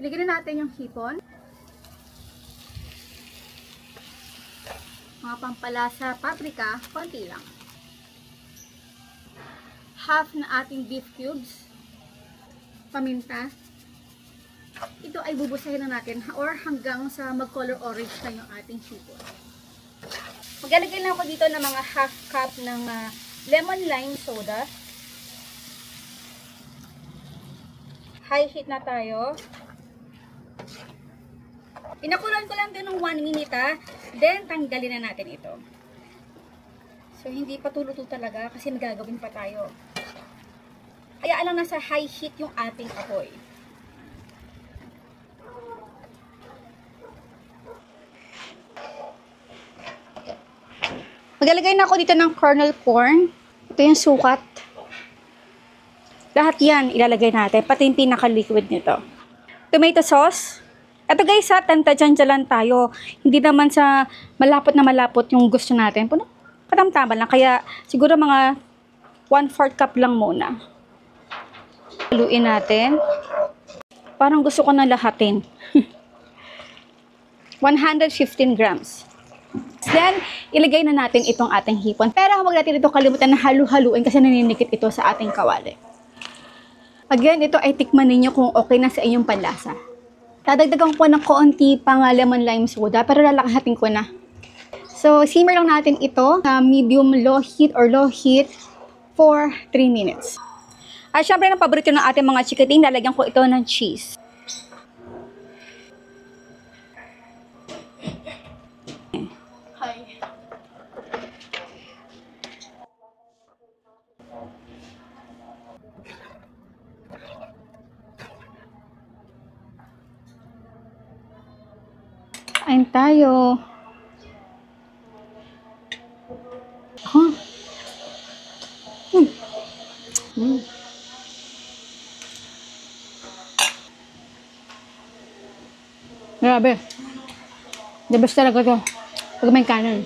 Iligyan na natin yung hipon. Mga pampalasa, paprika, konti lang. Half na ating beef cubes. Paminta. Ito ay bubusahin na natin or hanggang sa mag-color orange na yung ating hipon. Maglalagay lang ako dito ng mga half cup ng lemon lime soda. High heat na tayo. Inakulan ko lang din ng 1 minute then tanggalin na natin ito. So hindi pa tuluto talaga kasi magagawin pa tayo. Kaya lang nasa high heat yung ating apoy. Maglalagay na ako dito ng kernel corn. Ito yung sukat. Lahat yan ilalagay natin, pati yung pinaka-liquid nito. Tomato sauce. Ito guys ha, tantadyan-dyan tayo. Hindi naman sa malapot na malapot yung gusto natin. Puno, katamtaman lang. Kaya siguro mga 1/4 cup lang muna. Haluin natin. Parang gusto ko na lahatin. 115 grams. Then, ilagay na natin itong ating hipon. Pero huwag natin ito kalimutan na halu-haluin kasi naninikit ito sa ating kawali. Again, ito ay tikman ninyo kung okay na sa inyong panlasa. Dadagdagan ko ng konti pang lemon lime soda pero lalakahatin ko na. So, simmer lang natin ito sa medium low heat or low heat for 3 minutes. At syempre, ang paborito ng ating mga chikiting, lalagyan ko ito ng cheese. Kain tayo. Huh? Grabe. The best talaga to. Pag may kanin.